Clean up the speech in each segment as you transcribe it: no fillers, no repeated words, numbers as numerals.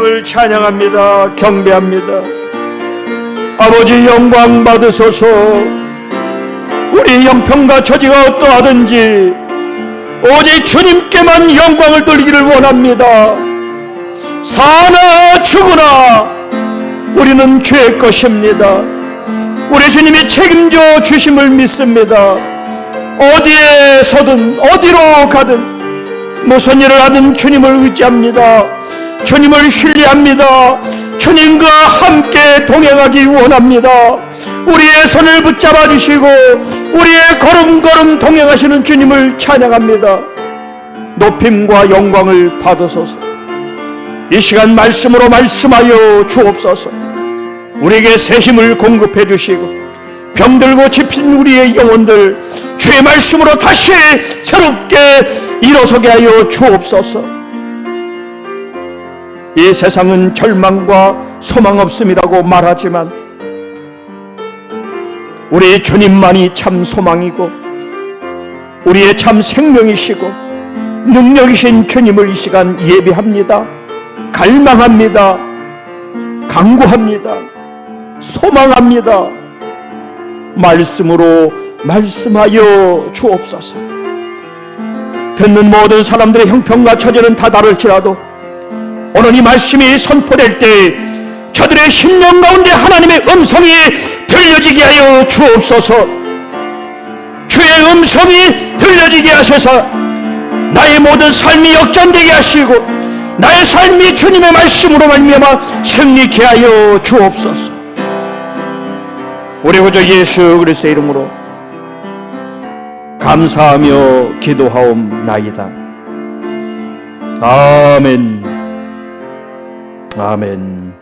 주님을 찬양합니다. 경배합니다. 아버지 영광 받으소서. 우리 형편과 처지가 어떠하든지 오직 주님께만 영광을 돌리기를 원합니다. 사나 죽으나 우리는 주의 것입니다. 우리 주님이 책임져 주심을 믿습니다. 어디에서든 어디로 가든 무슨 일을 하든 주님을 의지합니다. 주님을 신뢰합니다. 주님과 함께 동행하기 원합니다. 우리의 손을 붙잡아 주시고 우리의 걸음걸음 동행하시는 주님을 찬양합니다. 높임과 영광을 받으소서. 이 시간 말씀으로 말씀하여 주옵소서. 우리에게 새 힘을 공급해 주시고 병들고 지친 우리의 영혼들 주의 말씀으로 다시 새롭게 일어서게 하여 주옵소서. 이 세상은 절망과 소망 없음이라고 말하지만 우리 주님만이 참 소망이고 우리의 참 생명이시고 능력이신 주님을 이 시간 예배합니다. 갈망합니다. 간구합니다. 소망합니다. 말씀으로 말씀하여 주옵소서. 듣는 모든 사람들의 형편과 처지는 다 다를지라도 오늘 이 말씀이 선포될 때 저들의 심령 가운데 하나님의 음성이 들려지게 하여 주옵소서. 주의 음성이 들려지게 하셔서 나의 모든 삶이 역전되게 하시고 나의 삶이 주님의 말씀으로 말미암아 승리케 하여 주옵소서. 우리 구주 예수 그리스도의 이름으로 감사하며 기도하옵나이다. 아멘. 아멘.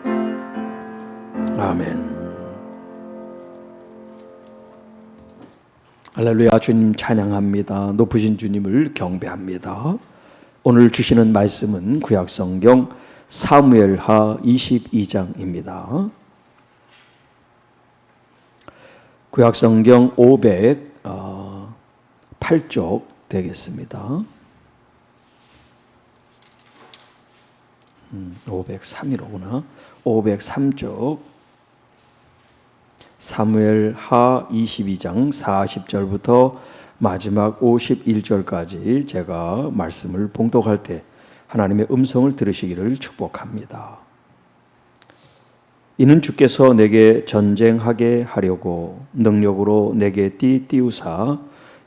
아멘. 할렐루야. 주님 찬양합니다. 높으신 주님을 경배합니다. 오늘 주시는 말씀은 구약성경 사무엘하 22장입니다. 구약성경 508쪽 되겠습니다. 503이로구나. 503쪽 사무엘하 22장 40절부터 마지막 51절까지 제가 말씀을 봉독할 때 하나님의 음성을 들으시기를 축복합니다. 이는 주께서 내게 전쟁하게 하려고 능력으로 내게 띠띠우사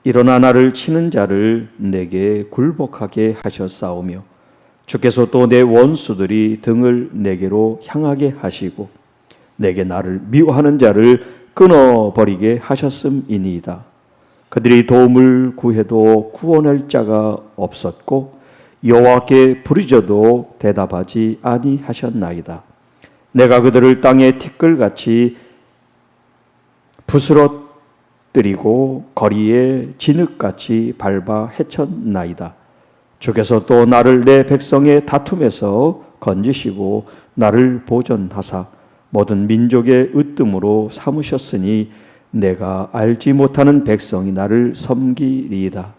일어나 나를 치는 자를 내게 굴복하게 하셨사오며 주께서 또 내 원수들이 등을 내게로 향하게 하시고 내게 나를 미워하는 자를 끊어버리게 하셨음이니이다. 그들이 도움을 구해도 구원할 자가 없었고 여호와께 부르짖어도 대답하지 아니하셨나이다. 내가 그들을 땅에 티끌같이 부스러뜨리고 거리에 진흙같이 밟아 해쳤나이다. 주께서 또 나를 내 백성의 다툼에서 건지시고 나를 보존하사 모든 민족의 으뜸으로 삼으셨으니 내가 알지 못하는 백성이 나를 섬기리이다.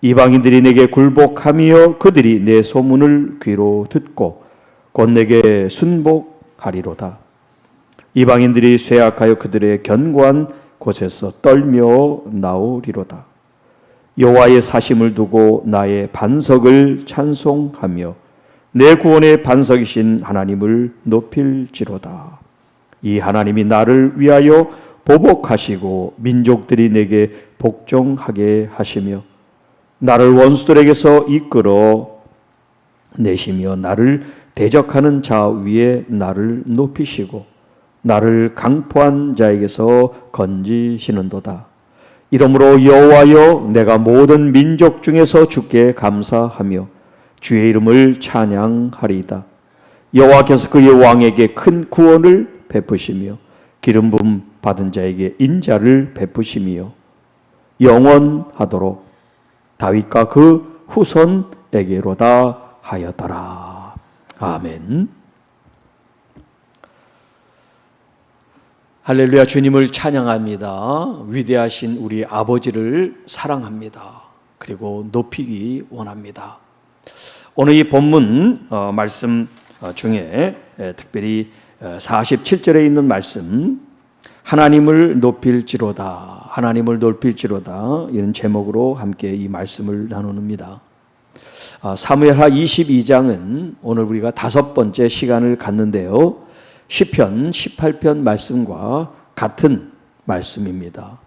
이방인들이 내게 굴복하며 그들이 내 소문을 귀로 듣고 곧 내게 순복하리로다. 이방인들이 쇠약하여 그들의 견고한 곳에서 떨며 나오리로다. 여호와의 사심을 두고 나의 반석을 찬송하며 내 구원의 반석이신 하나님을 높일지로다. 이 하나님이 나를 위하여 보복하시고 민족들이 내게 복종하게 하시며 나를 원수들에게서 이끌어 내시며 나를 대적하는 자 위에 나를 높이시고 나를 강포한 자에게서 건지시는도다. 이러므로 여호와여 내가 모든 민족 중에서 주께 감사하며 주의 이름을 찬양하리이다. 여호와께서 그의 왕에게 큰 구원을 베푸시며 기름 부음 받은 자에게 인자를 베푸시며 영원하도록 다윗과 그 후손에게로다 하였더라. 아멘. 할렐루야. 주님을 찬양합니다. 위대하신 우리 아버지를 사랑합니다. 그리고 높이기 원합니다. 오늘 이 본문 말씀 중에 특별히 47절에 있는 말씀, 하나님을 높일지로다, 하나님을 높일지로다, 이런 제목으로 함께 이 말씀을 나눕니다. 사무엘하 22장은 오늘 우리가 5번째 시간을 갖는데요, 시편 18편 말씀과 같은 말씀입니다.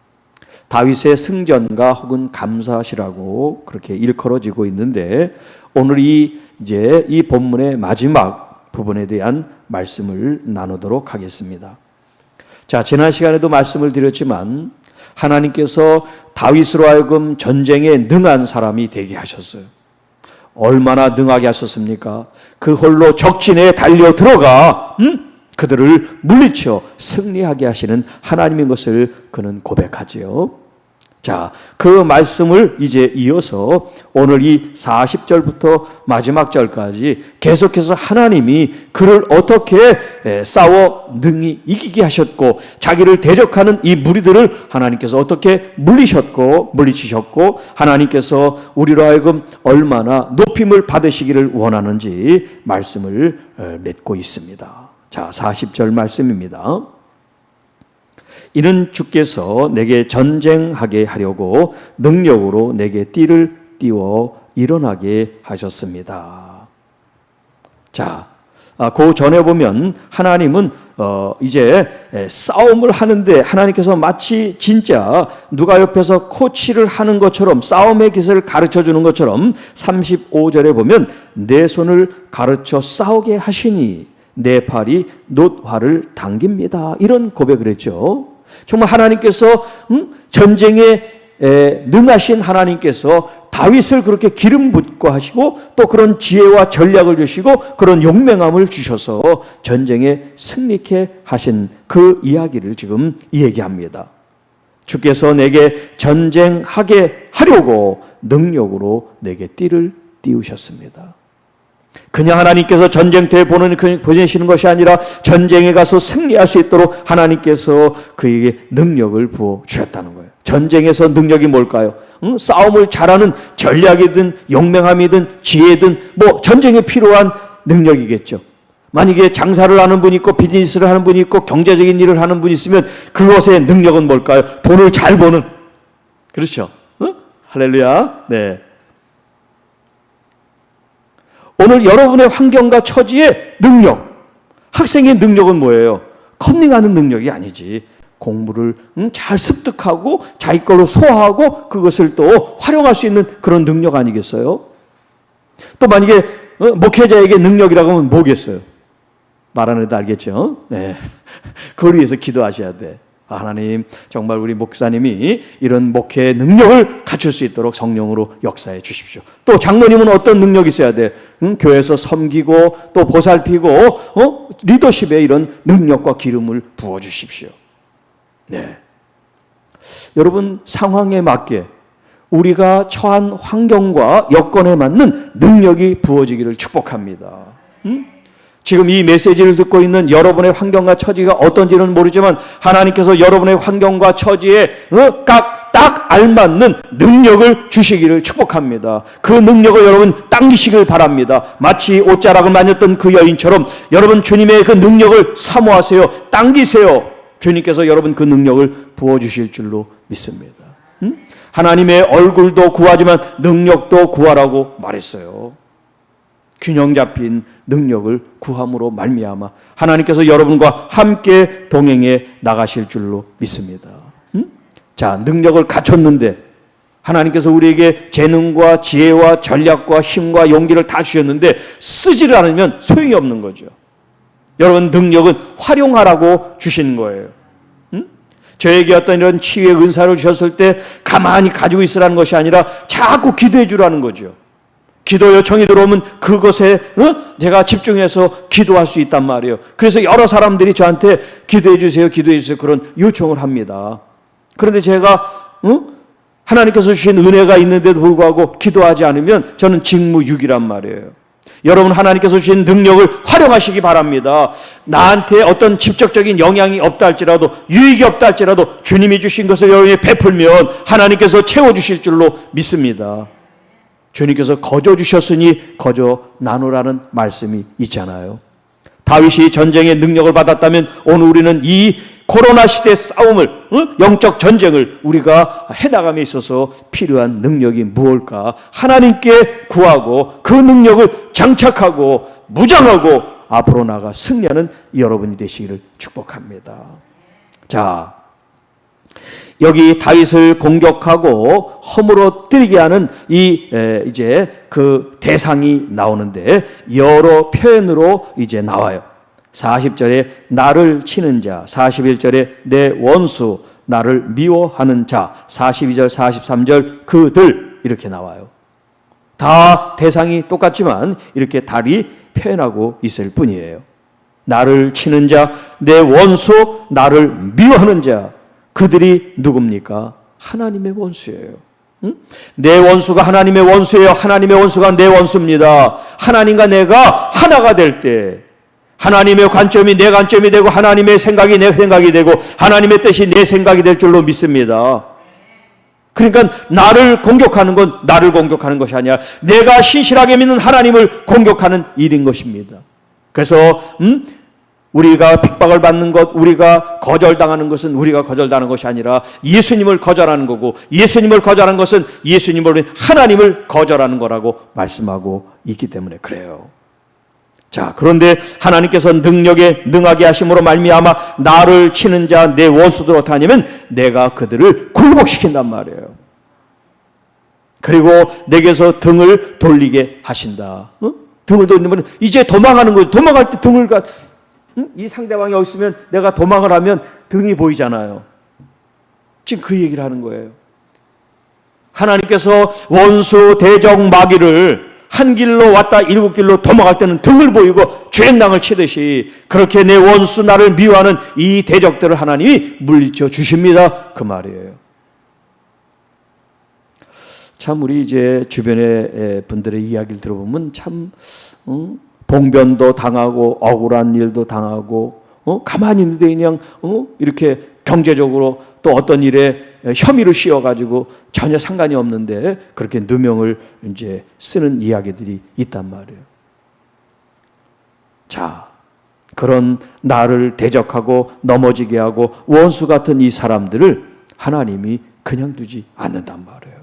다윗의 승전가 혹은 감사시라고 그렇게 일컬어지고 있는데, 오늘 이제 이 본문의 마지막 부분에 대한 말씀을 나누도록 하겠습니다. 자, 지난 시간에도 말씀을 드렸지만 하나님께서 다윗으로 하여금 전쟁에 능한 사람이 되게 하셨어요. 얼마나 능하게 하셨습니까? 그 홀로 적진에 달려 들어가 그들을 물리쳐 승리하게 하시는 하나님인 것을 그는 고백하지요. 자, 그 말씀을 이제 이어서 오늘 이 40절부터 마지막 절까지 계속해서 하나님이 그를 어떻게 싸워 능히 이기게 하셨고, 자기를 대적하는 이 무리들을 하나님께서 어떻게 물리치셨고, 하나님께서 우리로 하여금 얼마나 높임을 받으시기를 원하는지 말씀을 맺고 있습니다. 자, 40절 말씀입니다. 이는 주께서 내게 전쟁하게 하려고 능력으로 내게 띠를 띄워 일어나게 하셨습니다. 자, 그 전에 보면 하나님은 이제 싸움을 하는데 하나님께서 마치 진짜 누가 옆에서 코치를 하는 것처럼, 싸움의 기술을 가르쳐 주는 것처럼 35절에 보면 내 손을 가르쳐 싸우게 하시니 내 팔이 놋화를 당깁니다, 이런 고백을 했죠. 정말 하나님께서 전쟁에 능하신 하나님께서 다윗을 그렇게 기름 붓고 하시고, 또 그런 지혜와 전략을 주시고 그런 용맹함을 주셔서 전쟁에 승리케 하신 그 이야기를 지금 얘기합니다. 주께서 내게 전쟁하게 하려고 능력으로 내게 띠를 띄우셨습니다. 그냥 하나님께서 전쟁터에 보내시는 것이 아니라 전쟁에 가서 승리할 수 있도록 하나님께서 그에게 능력을 부어 주셨다는 거예요. 전쟁에서 능력이 뭘까요? 싸움을 잘하는 전략이든 용맹함이든 지혜든 뭐 전쟁에 필요한 능력이겠죠. 만약에 장사를 하는 분이 있고 비즈니스를 하는 분이 있고 경제적인 일을 하는 분이 있으면 그것의 능력은 뭘까요? 돈을 잘 버는. 그렇죠? 할렐루야. 네. 오늘 여러분의 환경과 처지의 능력, 학생의 능력은 뭐예요? 컨닝하는 능력이 아니지. 공부를 잘 습득하고 자기 걸로 소화하고 그것을 또 활용할 수 있는 그런 능력 아니겠어요? 또 만약에 목회자에게 능력이라고 하면 뭐겠어요? 말 안 해도 알겠죠? 네. 그걸 위해서 기도하셔야 돼. 하나님, 정말 우리 목사님이 이런 목회의 능력을 갖출 수 있도록 성령으로 역사해 주십시오. 또 장로님은 어떤 능력이 있어야 돼? 교회에서 섬기고 또 보살피고 리더십에 이런 능력과 기름을 부어 주십시오. 네. 여러분, 상황에 맞게 우리가 처한 환경과 여건에 맞는 능력이 부어지기를 축복합니다. 지금 이 메시지를 듣고 있는 여러분의 환경과 처지가 어떤지는 모르지만 하나님께서 여러분의 환경과 처지에 딱 알맞는 능력을 주시기를 축복합니다. 그 능력을 여러분 당기시길 바랍니다. 마치 옷자락을 만졌던 그 여인처럼 여러분 주님의 그 능력을 사모하세요. 당기세요. 주님께서 여러분 그 능력을 부어주실 줄로 믿습니다. 하나님의 얼굴도 구하지만 능력도 구하라고 말했어요. 균형 잡힌 능력을 구함으로 말미암아 하나님께서 여러분과 함께 동행해 나가실 줄로 믿습니다. 자, 능력을 갖췄는데 하나님께서 우리에게 재능과 지혜와 전략과 힘과 용기를 다 주셨는데 쓰지를 않으면 소용이 없는 거죠. 여러분, 능력은 활용하라고 주신 거예요. 저에게 어떤 이런 치유의 은사를 주셨을 때 가만히 가지고 있으라는 것이 아니라 자꾸 기도해 주라는 거죠. 기도 요청이 들어오면 그것에 제가 집중해서 기도할 수 있단 말이에요. 그래서 여러 사람들이 저한테 기도해 주세요, 기도해 주세요 그런 요청을 합니다. 그런데 제가 하나님께서 주신 은혜가 있는데도 불구하고 기도하지 않으면 저는 직무유기란 말이에요. 여러분, 하나님께서 주신 능력을 활용하시기 바랍니다. 나한테 어떤 직접적인 영향이 없다 할지라도, 유익이 없다 할지라도 주님이 주신 것을 여러분이 베풀면 하나님께서 채워주실 줄로 믿습니다. 주님께서 거저 주셨으니 거저 나누라는 말씀이 있잖아요. 다윗이 전쟁의 능력을 받았다면 오늘 우리는 이 코로나 시대의 싸움을, 영적 전쟁을 우리가 해나감에 있어서 필요한 능력이 무엇일까? 하나님께 구하고 그 능력을 장착하고 무장하고 앞으로 나가 승리하는 여러분이 되시기를 축복합니다. 자, 여기 다윗을 공격하고 허물어뜨리게 하는 이제 그 대상이 나오는데 여러 표현으로 이제 나와요. 40절에 나를 치는 자, 41절에 내 원수, 나를 미워하는 자, 42절, 43절 그들 이렇게 나와요. 다 대상이 똑같지만 이렇게 달리 표현하고 있을 뿐이에요. 나를 치는 자, 내 원수, 나를 미워하는 자, 그들이 누굽니까? 하나님의 원수예요. 내 원수가 하나님의 원수예요. 하나님의 원수가 내 원수입니다. 하나님과 내가 하나가 될 때 하나님의 관점이 내 관점이 되고 하나님의 생각이 내 생각이 되고 하나님의 뜻이 내 생각이 될 줄로 믿습니다. 그러니까 나를 공격하는 건 나를 공격하는 것이 아니라 내가 신실하게 믿는 하나님을 공격하는 일인 것입니다. 그래서 우리가 핍박을 받는 것, 우리가 거절당하는 것은 우리가 거절당하는 것이 아니라 예수님을 거절하는 거고, 예수님을 거절하는 것은 예수님을 하나님을 거절하는 거라고 말씀하고 있기 때문에 그래요. 자, 그런데 하나님께서 능력에 능하게 하심으로 말미암아 나를 치는 자 내 원수들 어떻게 하냐면 내가 그들을 굴복시킨단 말이에요. 그리고 내게서 등을 돌리게 하신다. 등을 돌리면 이제 도망하는 거예요. 도망갈 때 등을 이 상대방이 여기 있으면 내가 도망을 하면 등이 보이잖아요. 지금 그 얘기를 하는 거예요. 하나님께서 원수 대적 마귀를 한 길로 왔다 7길로 도망갈 때는 등을 보이고 죄당을 치듯이 그렇게 내 원수 나를 미워하는 이 대적들을 하나님이 물리쳐 주십니다. 그 말이에요. 참 우리 이제 주변의 분들의 이야기를 들어보면 참 봉변도 당하고 억울한 일도 당하고 가만히 있는데 그냥 이렇게 경제적으로 또 어떤 일에 혐의를 씌워가지고 전혀 상관이 없는데 그렇게 누명을 이제 쓰는 이야기들이 있단 말이에요. 자, 그런 나를 대적하고 넘어지게 하고 원수 같은 이 사람들을 하나님이 그냥 두지 않는단 말이에요.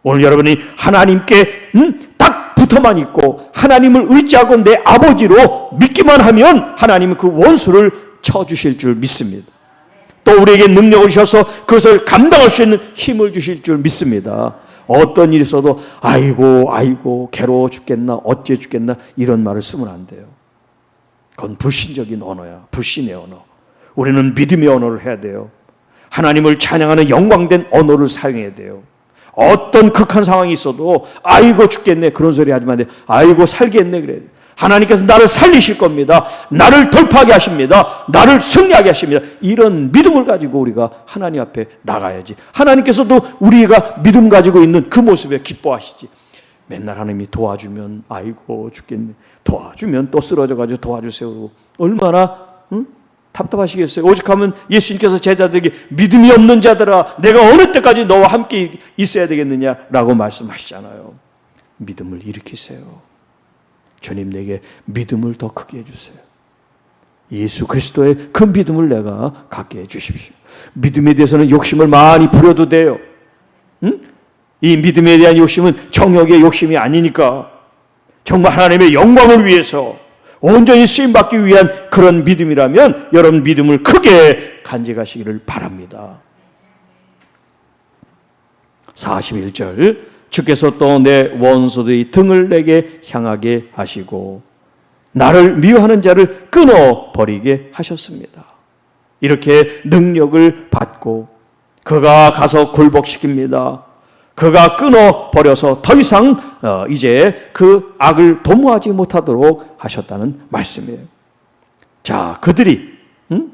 오늘 여러분이 하나님께 딱 붙어만 있고 하나님을 의지하고 내 아버지로 믿기만 하면 하나님은 그 원수를 쳐주실 줄 믿습니다. 또 우리에게 능력을 주셔서 그것을 감당할 수 있는 힘을 주실 줄 믿습니다. 어떤 일이 있어도 아이고 괴로워 죽겠나 어째 죽겠나 이런 말을 쓰면 안 돼요. 그건 불신적인 언어야. 불신의 언어. 우리는 믿음의 언어를 해야 돼요. 하나님을 찬양하는 영광된 언어를 사용해야 돼요. 어떤 극한 상황이 있어도 아이고 죽겠네 그런 소리 하지 마세요. 아이고 살겠네 그래요. 하나님께서 나를 살리실 겁니다. 나를 돌파하게 하십니다. 나를 승리하게 하십니다. 이런 믿음을 가지고 우리가 하나님 앞에 나가야지. 하나님께서도 우리가 믿음 가지고 있는 그 모습에 기뻐하시지. 맨날 하나님이 도와주면 아이고 죽겠네. 도와주면 또 쓰러져가지고 도와주세요. 얼마나 답답하시겠어요. 오직하면 예수님께서 제자들에게 믿음이 없는 자들아 내가 어느 때까지 너와 함께 있어야 되겠느냐라고 말씀하시잖아요. 믿음을 일으키세요. 주님 내게 믿음을 더 크게 해주세요. 예수 그리스도의 그 믿음을 내가 갖게 해주십시오. 믿음에 대해서는 욕심을 많이 부려도 돼요. 이 믿음에 대한 욕심은 정욕의 욕심이 아니니까 정말 하나님의 영광을 위해서 온전히 쓰임받기 위한 그런 믿음이라면 여러분 믿음을 크게 간직하시기를 바랍니다. 41절 주께서 또 내 원수들의 등을 내게 향하게 하시고 나를 미워하는 자를 끊어버리게 하셨습니다. 이렇게 능력을 받고 그가 가서 굴복시킵니다. 그가 끊어버려서 더 이상 이제 그 악을 도모하지 못하도록 하셨다는 말씀이에요. 자, 그들이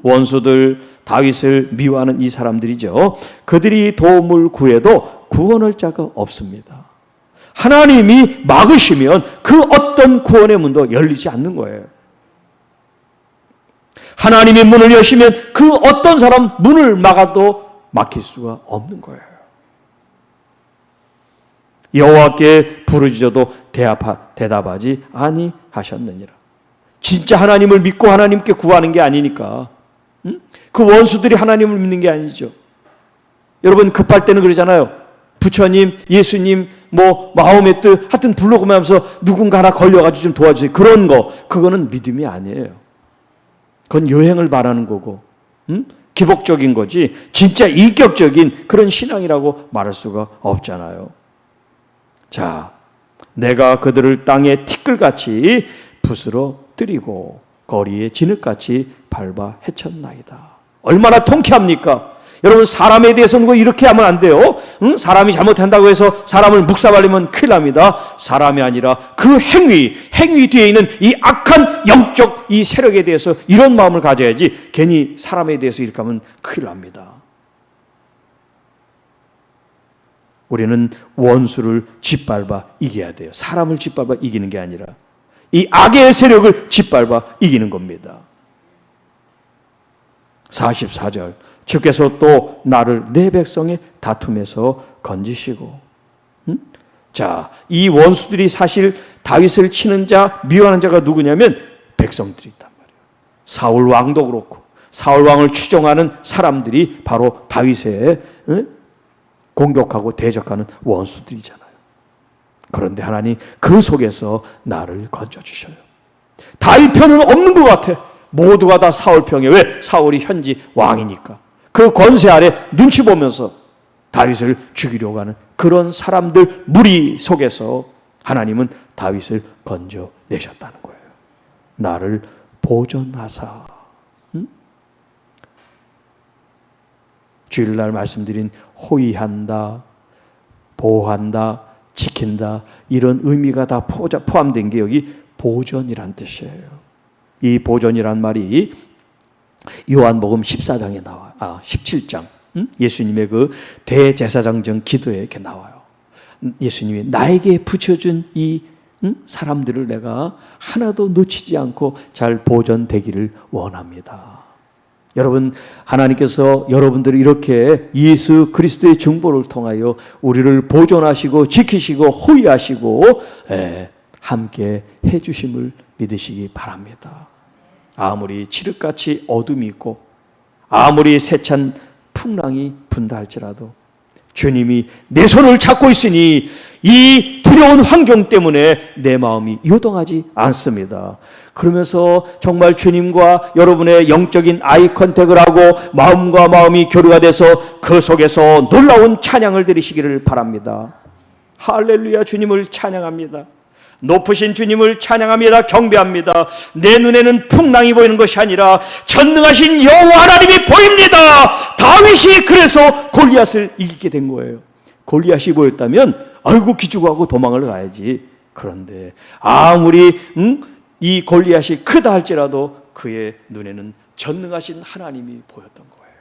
원수들 다윗을 미워하는 이 사람들이죠. 그들이 도움을 구해도 구원할 자가 없습니다. 하나님이 막으시면 그 어떤 구원의 문도 열리지 않는 거예요. 하나님이 문을 여시면 그 어떤 사람 문을 막아도 막힐 수가 없는 거예요. 여호와께 부르짖어도 대답하지 아니하셨느니라. 진짜 하나님을 믿고 하나님께 구하는 게 아니니까. 그 원수들이 하나님을 믿는 게 아니죠. 여러분 급할 때는 그러잖아요. 부처님, 예수님, 마호메트 하여튼 불러보면서 누군가 하나 걸려가지고 좀 도와주세요. 그런 거, 그거는 믿음이 아니에요. 그건 여행을 말하는 거고, 기복적인 거지 진짜 인격적인 그런 신앙이라고 말할 수가 없잖아요. 자, 내가 그들을 땅에 티끌같이 부스러뜨리고 거리에 진흙같이 밟아 헤쳤나이다. 얼마나 통쾌합니까? 여러분, 사람에 대해서는 이렇게 하면 안 돼요. 사람이 잘못한다고 해서 사람을 묵사발리면 큰일 납니다. 사람이 아니라 그 행위 뒤에 있는 이 악한 영적 이 세력에 대해서 이런 마음을 가져야지, 괜히 사람에 대해서 이렇게 하면 큰일 납니다. 우리는 원수를 짓밟아 이겨야 돼요. 사람을 짓밟아 이기는 게 아니라 이 악의 세력을 짓밟아 이기는 겁니다. 44절, 주께서 또 나를 내 백성의 다툼에서 건지시고. 자, 이 원수들이 사실 다윗을 치는 자, 미워하는 자가 누구냐면 백성들이 있단 말이에요. 사울 왕도 그렇고 사울 왕을 추종하는 사람들이 바로 다윗의 공격하고 대적하는 원수들이잖아요. 그런데 하나님 그 속에서 나를 건져주셔요. 다윗 편은 없는 것 같아. 모두가 다 사울 편이에요. 왜? 사울이 현지 왕이니까. 그 권세 아래 눈치 보면서 다윗을 죽이려고 하는 그런 사람들 무리 속에서 하나님은 다윗을 건져내셨다는 거예요. 나를 보존하사. 주일날 말씀드린 호위한다, 보호한다, 지킨다, 이런 의미가 다 포함된 게 여기 보존이란 뜻이에요. 이 보존이란 말이 요한복음 14장에 나와요. 17장. 예수님의 그 대제사장전 기도에 이렇게 나와요. 예수님이 나에게 붙여준 이 사람들을 내가 하나도 놓치지 않고 잘 보존되기를 원합니다. 여러분, 하나님께서 여러분들을 이렇게 예수 그리스도의 중보를 통하여 우리를 보존하시고 지키시고 호위하시고 함께 해주심을 믿으시기 바랍니다. 아무리 칠흑같이 어둠이 있고 아무리 세찬 풍랑이 분다 할지라도 주님이 내 손을 잡고 있으니 이 두려운 환경 때문에 내 마음이 요동하지 않습니다. 그러면서 정말 주님과 여러분의 영적인 아이 컨택을 하고 마음과 마음이 교류가 돼서 그 속에서 놀라운 찬양을 드리시기를 바랍니다. 할렐루야, 주님을 찬양합니다. 높으신 주님을 찬양합니다. 경배합니다. 내 눈에는 풍랑이 보이는 것이 아니라 전능하신 여호와 하나님이 보입니다. 다윗이 그래서 골리앗을 이기게 된 거예요. 골리앗이 보였다면 아이고 기죽어하고 도망을 가야지. 그런데 아무리 이 골리앗이 크다 할지라도 그의 눈에는 전능하신 하나님이 보였던 거예요.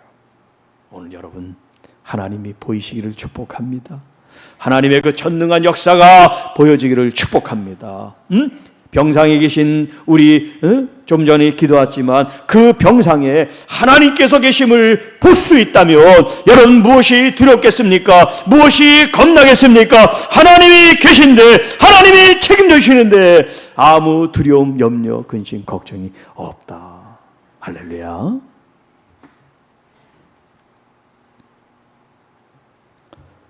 오늘 여러분, 하나님이 보이시기를 축복합니다. 하나님의 그 전능한 역사가 보여지기를 축복합니다. 병상에 계신 우리 좀 전에 기도했지만 그 병상에 하나님께서 계심을 볼 수 있다면 여러분 무엇이 두렵겠습니까? 무엇이 겁나겠습니까? 하나님이 계신데, 하나님이 책임져 주시는데 아무 두려움, 염려, 근심, 걱정이 없다. 할렐루야.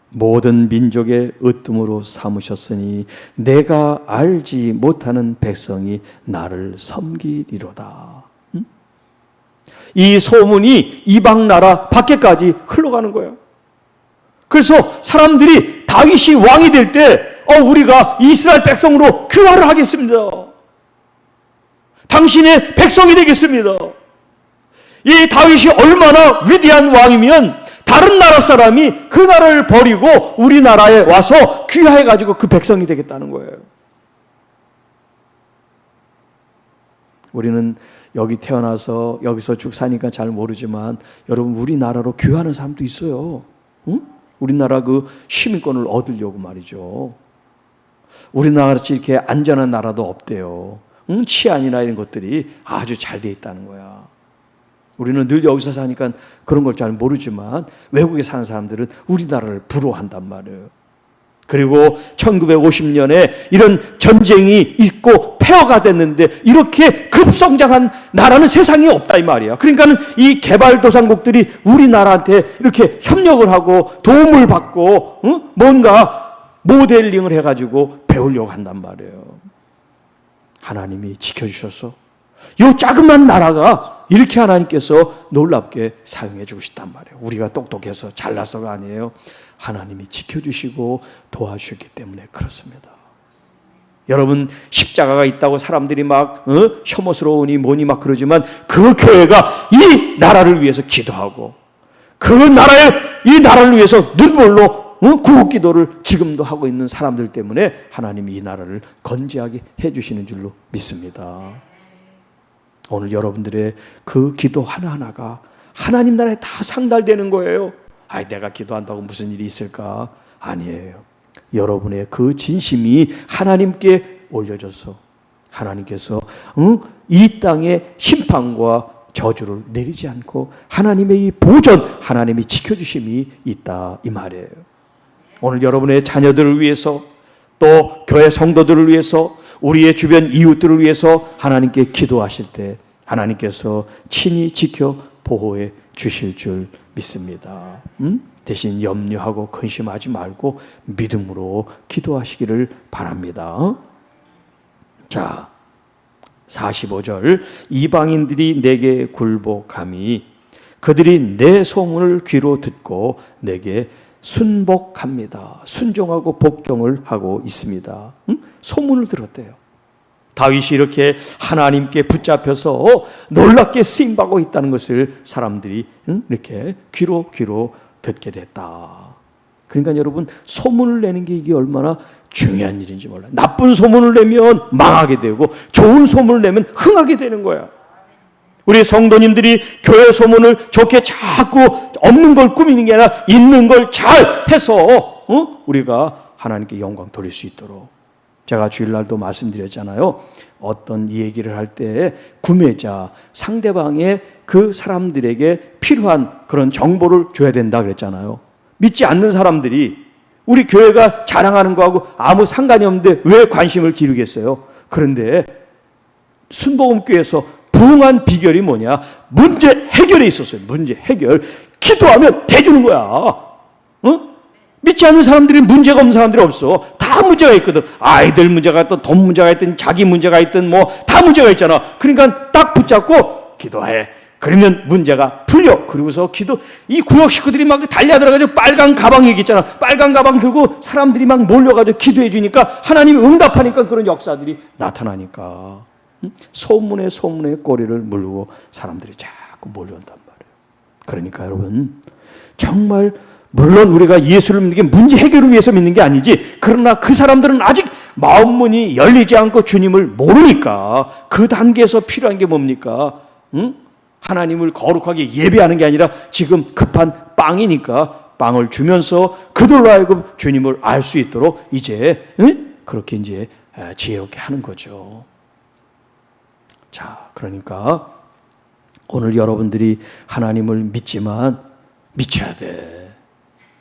모든 민족의 으뜸으로 삼으셨으니 내가 알지 못하는 백성이 나를 섬기리로다. 이 소문이 이방 나라 밖에까지 흘러가는 거예요. 그래서 사람들이 다윗이 왕이 될 때 우리가 이스라엘 백성으로 귀화를 하겠습니다. 당신의 백성이 되겠습니다. 이 다윗이 얼마나 위대한 왕이면 다른 나라 사람이 그 나라를 버리고 우리나라에 와서 귀화해가지고 그 백성이 되겠다는 거예요. 우리는 여기 태어나서 여기서 쭉 사니까 잘 모르지만 여러분, 우리나라로 귀화하는 사람도 있어요. 응? 우리나라 그 시민권을 얻으려고 말이죠. 우리나라같이 이렇게 안전한 나라도 없대요. 치안이나 이런 것들이 아주 잘 돼 있다는 거야. 우리는 늘 여기서 사니까 그런 걸 잘 모르지만 외국에 사는 사람들은 우리나라를 부러워한단 말이에요. 그리고 1950년에 이런 전쟁이 있고 폐허가 됐는데 이렇게 급성장한 나라는 세상에 없다 이 말이야. 그러니까는 이 개발도상국들이 우리나라한테 이렇게 협력을 하고 도움을 받고 뭔가 모델링을 해가지고 배우려고 한단 말이에요. 하나님이 지켜주셔서 이 자그만 나라가 이렇게 하나님께서 놀랍게 사용해 주고 싶단 말이에요. 우리가 똑똑해서 잘나서가 아니에요. 하나님이 지켜주시고 도와주셨기 때문에 그렇습니다. 여러분, 십자가가 있다고 사람들이 막 혐오스러우니 뭐니 막 그러지만 그 교회가 이 나라를 위해서 기도하고 그 나라의 이 나라를 위해서 눈물로 구국 기도를 지금도 하고 있는 사람들 때문에 하나님이 이 나라를 건재하게 해주시는 줄로 믿습니다. 오늘 여러분들의 그 기도 하나하나가 하나님 나라에 다 상달되는 거예요. 내가 기도한다고 무슨 일이 있을까? 아니에요. 여러분의 그 진심이 하나님께 올려져서 하나님께서 이 땅에 심판과 저주를 내리지 않고 하나님의 이 보전, 하나님이 지켜주심이 있다 이 말이에요. 오늘 여러분의 자녀들을 위해서 또 교회 성도들을 위해서 우리의 주변 이웃들을 위해서 하나님께 기도하실 때 하나님께서 친히 지켜 보호해 주실 줄 믿습니다. 대신 염려하고 근심하지 말고 믿음으로 기도하시기를 바랍니다. 자, 45절 이방인들이 내게 굴복함이 그들이 내 소문을 귀로 듣고 내게 순복합니다. 순종하고 복종을 하고 있습니다. 소문을 들었대요. 다윗이 이렇게 하나님께 붙잡혀서 놀랍게 쓰임받고 있다는 것을 사람들이 이렇게 귀로 듣게 됐다. 그러니까 여러분, 소문을 내는 게 이게 얼마나 중요한 일인지 몰라요. 나쁜 소문을 내면 망하게 되고 좋은 소문을 내면 흥하게 되는 거야. 우리 성도님들이 교회 소문을 좋게 자꾸 없는 걸 꾸미는 게 아니라 있는 걸 잘 해서 우리가 하나님께 영광 돌릴 수 있도록. 제가 주일날도 말씀드렸잖아요. 어떤 얘기를 할 때 구매자, 상대방의 그 사람들에게 필요한 그런 정보를 줘야 된다 그랬잖아요. 믿지 않는 사람들이 우리 교회가 자랑하는 거하고 아무 상관이 없는데 왜 관심을 기르겠어요? 그런데 순복음교회에서 부흥한 비결이 뭐냐? 문제 해결에 있었어요. 문제 해결. 기도하면 대주는 거야. 믿지 않는 사람들이 문제가 없는 사람들이 없어. 다 문제가 있거든. 아이들 문제가 있든 돈 문제가 있든 자기 문제가 있든 뭐 다 문제가 있잖아. 그러니까 딱 붙잡고 기도해. 그러면 문제가 풀려. 그리고서 이 구역 식구들이 막 달려들어가지고 빨간 가방 얘기했잖아. 빨간 가방 들고 사람들이 막 몰려가지고 기도해 주니까 하나님이 응답하니까 그런 역사들이 나타나니까 소문에 꼬리를 물고 사람들이 자꾸 몰려온단 말이에요. 그러니까 여러분, 정말 물론 우리가 예수를 믿는 게 문제 해결을 위해서 믿는 게 아니지, 그러나 그 사람들은 아직 마음문이 열리지 않고 주님을 모르니까 그 단계에서 필요한 게 뭡니까? 하나님을 거룩하게 예배하는 게 아니라 지금 급한 빵이니까 빵을 주면서 그들로 하여금 주님을 알 수 있도록 이제 그렇게 이제 지혜롭게 하는 거죠. 자, 그러니까 오늘 여러분들이 하나님을 믿지만 미쳐야 돼.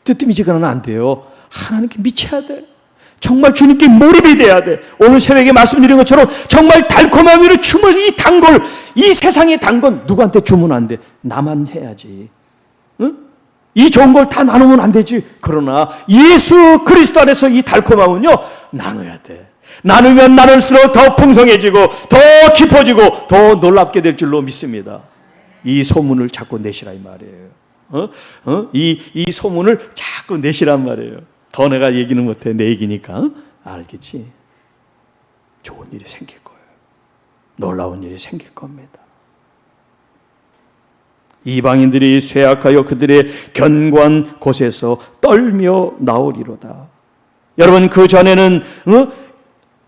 뜨뜻미지근하면 안 돼요. 하나님께 미쳐야 돼. 정말 주님께 몰입이 돼야 돼. 오늘 새벽에 말씀드린 것처럼 정말 달콤한 위로 춤을 이 세상에 단 건 누구한테 주면 안 돼. 나만 해야지. 응? 이 좋은 걸 다 나누면 안 되지. 그러나 예수 그리스도 안에서 이 달콤함은요, 나눠야 돼. 나누면 나눌수록 더 풍성해지고 더 깊어지고 더 놀랍게 될 줄로 믿습니다. 이 소문을 자꾸 내시라 이 말이에요. 이 소문을 자꾸 내시란 말이에요. 더 내가 얘기는 못해. 내 얘기니까. 알겠지? 좋은 일이 생길 거예요. 놀라운 일이 생길 겁니다. 이방인들이 쇠약하여 그들의 견고한 곳에서 떨며 나오리로다. 여러분, 그 전에는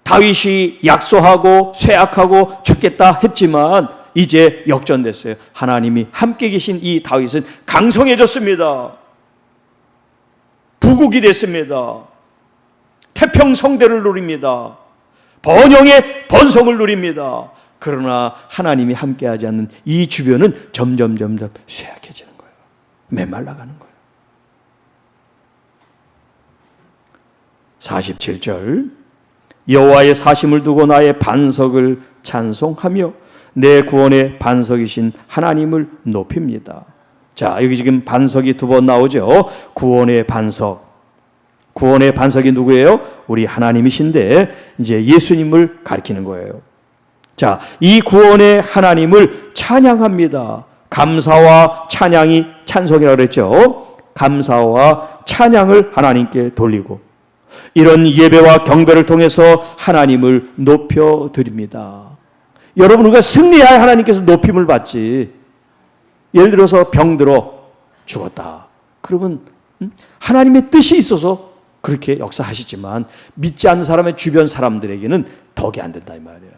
다윗이 약소하고 쇠약하고 죽겠다 했지만 이제 역전됐어요. 하나님이 함께 계신 이 다윗은 강성해졌습니다. 부국이 됐습니다. 태평성대를 누립니다. 번영의 번성을 누립니다. 그러나 하나님이 함께하지 않는 이 주변은 점점 쇠약해지는 거예요. 메말라가는 거예요. 47절 여호와의 사심을 두고 나의 반석을 찬송하며 내 구원의 반석이신 하나님을 높입니다. 자, 여기 지금 반석이 두 번 나오죠. 구원의 반석. 구원의 반석이 누구예요? 우리 하나님이신데 이제 예수님을 가리키는 거예요. 자, 이 구원의 하나님을 찬양합니다. 감사와 찬양이 찬송이라고 그랬죠. 감사와 찬양을 하나님께 돌리고 이런 예배와 경배를 통해서 하나님을 높여드립니다. 여러분, 우리가 승리해야 하나님께서 높임을 받지. 예를 들어서 병들어 죽었다. 그러면 하나님의 뜻이 있어서 그렇게 역사하시지만 믿지 않는 사람의 주변 사람들에게는 덕이 안 된다 이 말이야.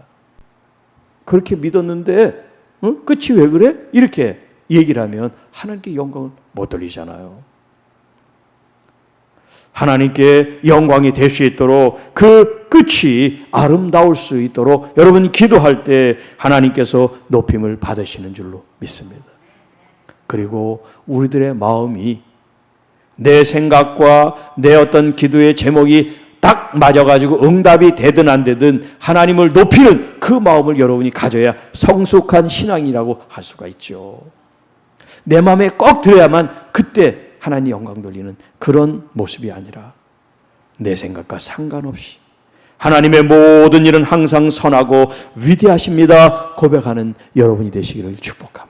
그렇게 믿었는데 끝이 왜 그래? 이렇게 얘기를 하면 하나님께 영광을 못 돌리잖아요. 하나님께 영광이 될 수 있도록 그 끝이 아름다울 수 있도록 여러분이 기도할 때 하나님께서 높임을 받으시는 줄로 믿습니다. 그리고 우리들의 마음이 내 생각과 내 어떤 기도의 제목이 딱 맞아가지고 응답이 되든 안 되든 하나님을 높이는 그 마음을 여러분이 가져야 성숙한 신앙이라고 할 수가 있죠. 내 마음에 꼭 들어야만 그때 하나님 영광 돌리는 그런 모습이 아니라 내 생각과 상관없이 하나님의 모든 일은 항상 선하고 위대하십니다 고백하는 여러분이 되시기를 축복합니다.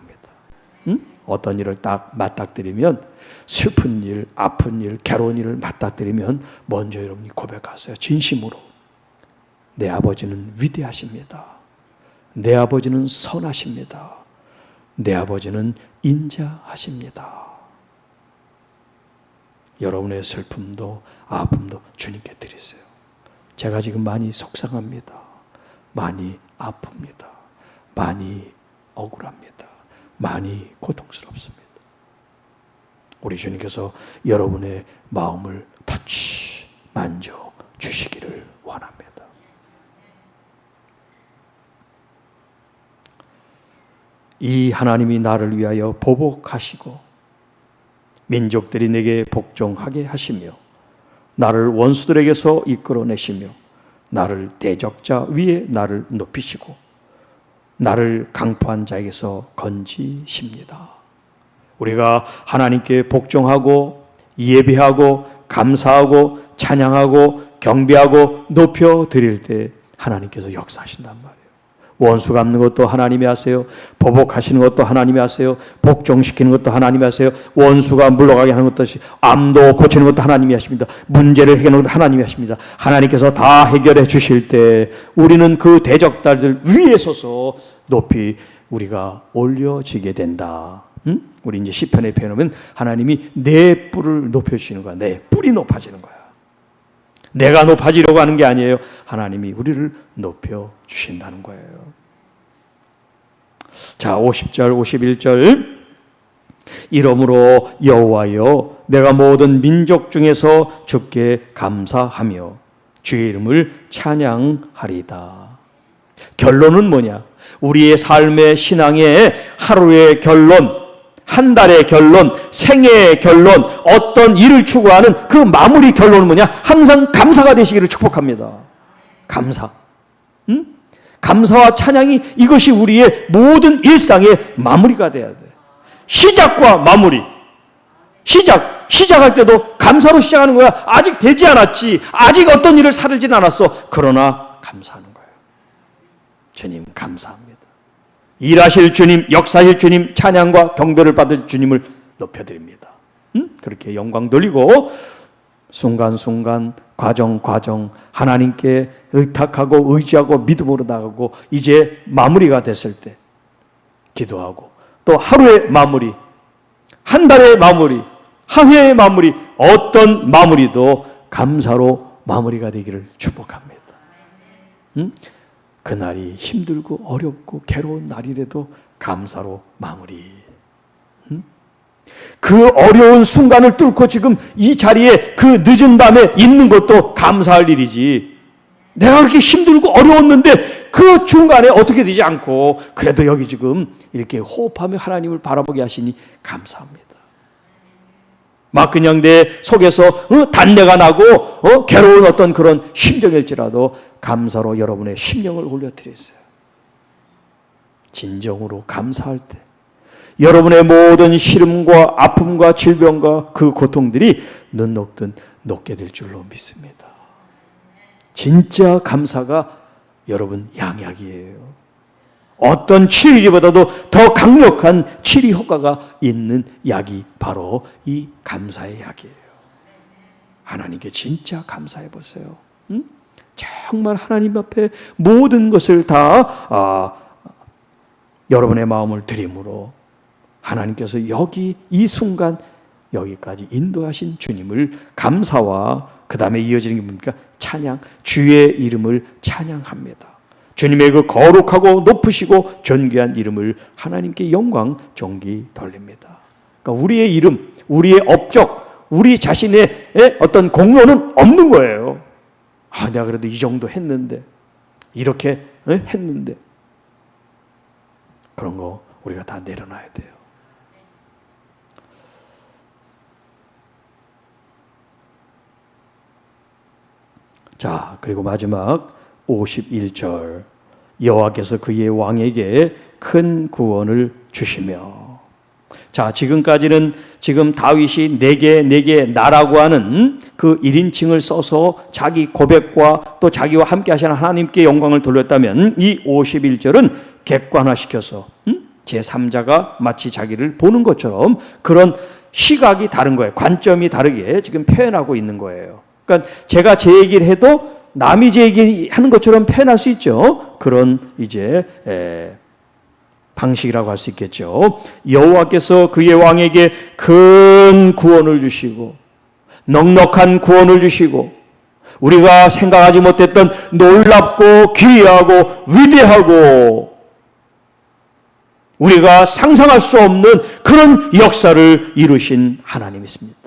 어떤 일을 딱 맞닥뜨리면 슬픈 일, 아픈 일, 괴로운 일을 맞닥뜨리면 먼저 여러분이 고백하세요. 진심으로. 내 아버지는 위대하십니다. 내 아버지는 선하십니다. 내 아버지는 인자하십니다. 여러분의 슬픔도 아픔도 주님께 드리세요. 제가 지금 많이 속상합니다. 많이 아픕니다. 많이 억울합니다. 많이 고통스럽습니다. 우리 주님께서 여러분의 마음을 터치, 만져 주시기를 원합니다. 이 하나님이 나를 위하여 보복하시고 민족들이 내게 복종하게 하시며 나를 원수들에게서 이끌어내시며 나를 대적자 위에 나를 높이시고 나를 강포한 자에게서 건지십니다. 우리가 하나님께 복종하고 예배하고 감사하고 찬양하고 경배하고 높여드릴 때 하나님께서 역사하신단 말이에요. 원수 갚는 것도 하나님이 하세요. 보복하시는 것도 하나님이 하세요. 복종시키는 것도 하나님이 하세요. 원수가 물러가게 하는 것도 암도 고치는 것도 하나님이 하십니다. 문제를 해결하는 것도 하나님이 하십니다. 하나님께서 다 해결해 주실 때 우리는 그 대적들들 위에 서서 높이 우리가 올려지게 된다. 우리 이제 시편에 표현하면 하나님이 내 뿔을 높여주시는 거야. 내 뿔이 높아지는 거야. 내가 높아지려고 하는 게 아니에요. 하나님이 우리를 높여주신다는 거예요. 자, 50절 51절 이러므로 여호와여 내가 모든 민족 중에서 주께 감사하며 주의 이름을 찬양하리다. 결론은 뭐냐? 우리의 삶의 신앙의 하루의 결론, 한 달의 결론, 생애의 결론, 어떤 일을 추구하는 그 마무리 결론은 뭐냐? 항상 감사가 되시기를 축복합니다. 감사. 감사와 찬양이 이것이 우리의 모든 일상의 마무리가 돼야 돼. 시작과 마무리. 시작할 때도 감사로 시작하는 거야. 아직 되지 않았지. 아직 어떤 일을 살지는 않았어. 그러나 감사하는 거예요. 주님 감사합니다. 일하실 주님, 역사하실 주님, 찬양과 경배를 받을 주님을 높여드립니다. 그렇게 영광 돌리고 순간순간 과정 하나님께 의탁하고 의지하고 믿음으로 나가고 이제 마무리가 됐을 때 기도하고 또 하루의 마무리, 한 달의 마무리, 한 해의 마무리, 어떤 마무리도 감사로 마무리가 되기를 축복합니다. 그날이 힘들고 어렵고 괴로운 날이라도 감사로 마무리. 그 어려운 순간을 뚫고 지금 이 자리에 그 늦은 밤에 있는 것도 감사할 일이지. 내가 그렇게 힘들고 어려웠는데 그 중간에 어떻게 되지 않고 그래도 여기 지금 이렇게 호흡하며 하나님을 바라보게 하시니 감사합니다. 막 그냥 내 속에서 단내가 나고 괴로운 어떤 그런 심정일지라도 감사로 여러분의 심령을 올려드렸어요. 진정으로 감사할 때 여러분의 모든 시름과 아픔과 질병과 그 고통들이 눈 녹듯 녹게 될 줄로 믿습니다. 진짜 감사가 여러분 양약이에요. 어떤 치료제보다도 더 강력한 치료 효과가 있는 약이 바로 이 감사의 약이에요. 하나님께 진짜 감사해 보세요. 정말 하나님 앞에 모든 것을 다 여러분의 마음을 드림으로 하나님께서 여기 이 순간 여기까지 인도하신 주님을 감사와 그 다음에 이어지는 게 뭡니까? 찬양, 주의 이름을 찬양합니다. 주님의 그 거룩하고 높으시고 존귀한 이름을 하나님께 영광, 존귀 돌립니다. 그러니까 우리의 이름, 우리의 업적, 우리 자신의 어떤 공로는 없는 거예요. 내가 그래도 이 정도 했는데, 이렇게 했는데, 그런 거 우리가 다 내려놔야 돼요. 자, 그리고 마지막 51절 여호와께서 그의 왕에게 큰 구원을 주시며. 자, 지금까지는 지금 다윗이 내게 나라고 하는 그 1인칭을 써서 자기 고백과 또 자기와 함께 하시는 하나님께 영광을 돌렸다면 이 51절은 객관화시켜서 제3자가 마치 자기를 보는 것처럼 그런 시각이 다른 거예요. 관점이 다르게 지금 표현하고 있는 거예요. 그러니까 제가 제 얘기를 해도 남이 제 얘기하는 것처럼 표현할 수 있죠. 그런 이제 방식이라고 할 수 있겠죠. 여호와께서 그의 왕에게 큰 구원을 주시고 넉넉한 구원을 주시고 우리가 생각하지 못했던 놀랍고 귀하고 위대하고 우리가 상상할 수 없는 그런 역사를 이루신 하나님이십니다.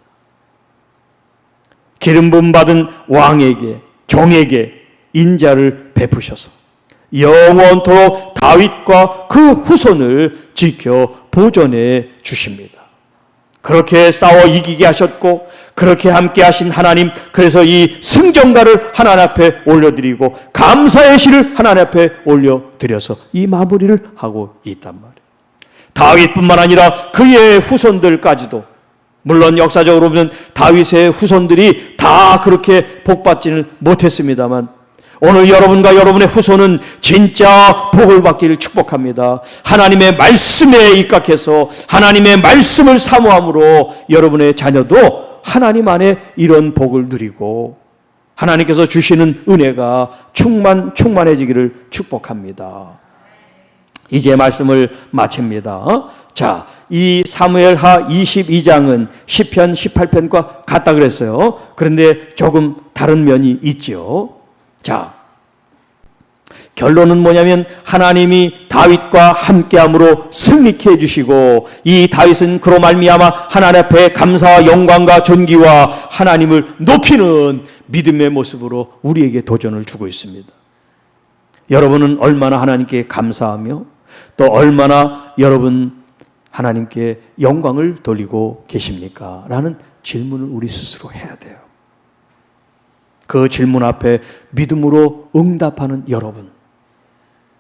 기름 부음 받은 왕에게 종에게 인자를 베푸셔서 영원토록 다윗과 그 후손을 지켜 보존해 주십니다. 그렇게 싸워 이기게 하셨고 그렇게 함께 하신 하나님, 그래서 이 승전가를 하나님 앞에 올려드리고 감사의 시를 하나님 앞에 올려드려서 이 마무리를 하고 있단 말이에요. 다윗뿐만 아니라 그의 후손들까지도, 물론 역사적으로 보면 다윗의 후손들이 다 그렇게 복받지는 못했습니다만 오늘 여러분과 여러분의 후손은 진짜 복을 받기를 축복합니다. 하나님의 말씀에 입각해서 하나님의 말씀을 사모함으로 여러분의 자녀도 하나님 안에 이런 복을 누리고 하나님께서 주시는 은혜가 충만해지기를 축복합니다. 이제 말씀을 마칩니다. 자, 이 사무엘하 22장은 시편 18편과 같다 그랬어요. 그런데 조금 다른 면이 있죠. 자, 결론은 뭐냐면 하나님이 다윗과 함께함으로 승리케 해주시고 이 다윗은 그로 말미암아 하나님 앞에 감사와 영광과 존귀와 하나님을 높이는 믿음의 모습으로 우리에게 도전을 주고 있습니다. 여러분은 얼마나 하나님께 감사하며 또 얼마나 여러분 하나님께 영광을 돌리고 계십니까? 라는 질문을 우리 스스로 해야 돼요. 그 질문 앞에 믿음으로 응답하는 여러분,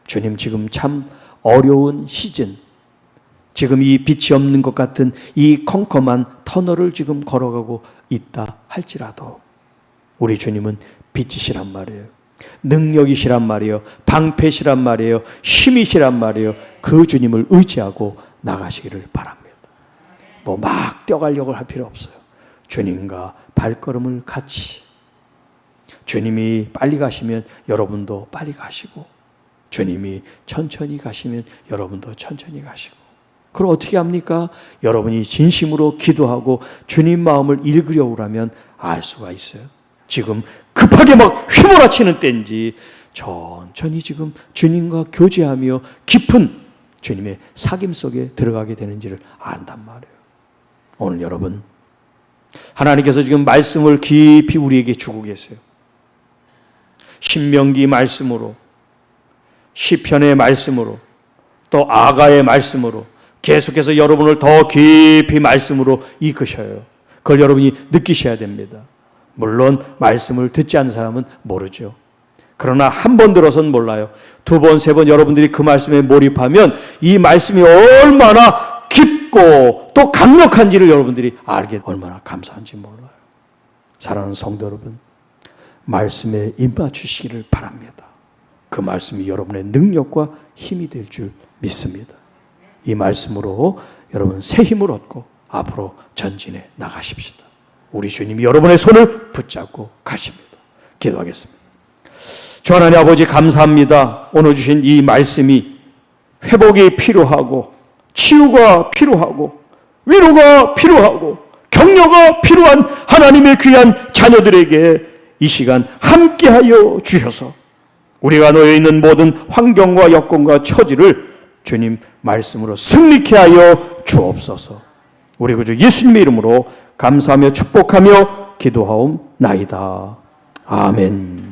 주님 지금 참 어려운 시즌, 지금 이 빛이 없는 것 같은 이 컴컴한 터널을 지금 걸어가고 있다 할지라도 우리 주님은 빛이시란 말이에요. 능력이시란 말이에요. 방패시란 말이에요. 힘이시란 말이에요. 그 주님을 의지하고 나가시기를 바랍니다. 뭐 막 뛰어가려고 할 필요 없어요. 주님과 발걸음을 같이, 주님이 빨리 가시면 여러분도 빨리 가시고 주님이 천천히 가시면 여러분도 천천히 가시고, 그럼 어떻게 합니까? 여러분이 진심으로 기도하고 주님 마음을 읽으려고 하면 알 수가 있어요. 지금 급하게 막 휘몰아치는 때인지 천천히 지금 주님과 교제하며 깊은 주님의 사귐 속에 들어가게 되는지를 안단 말이에요. 오늘 여러분, 하나님께서 지금 말씀을 깊이 우리에게 주고 계세요. 신명기 말씀으로, 시편의 말씀으로, 또 아가의 말씀으로 계속해서 여러분을 더 깊이 말씀으로 이끄셔요. 그걸 여러분이 느끼셔야 됩니다. 물론 말씀을 듣지 않는 사람은 모르죠. 그러나 한 번 들어서는 몰라요. 두 번, 세 번 여러분들이 그 말씀에 몰입하면 이 말씀이 얼마나 깊고 또 강력한지를 여러분들이 알게, 얼마나 감사한지 몰라요. 사랑하는 성도 여러분, 말씀에 입맞추시기를 바랍니다. 그 말씀이 여러분의 능력과 힘이 될 줄 믿습니다. 이 말씀으로 여러분 새 힘을 얻고 앞으로 전진해 나가십시다. 우리 주님이 여러분의 손을 붙잡고 가십니다. 기도하겠습니다. 주 하나님 아버지, 감사합니다. 오늘 주신 이 말씀이 회복이 필요하고 치유가 필요하고 위로가 필요하고 격려가 필요한 하나님의 귀한 자녀들에게 이 시간 함께하여 주셔서 우리가 놓여 있는 모든 환경과 여건과 처지를 주님 말씀으로 승리케 하여 주옵소서. 우리 구주 예수님의 이름으로 감사하며 축복하며 기도하옵나이다. 아멘.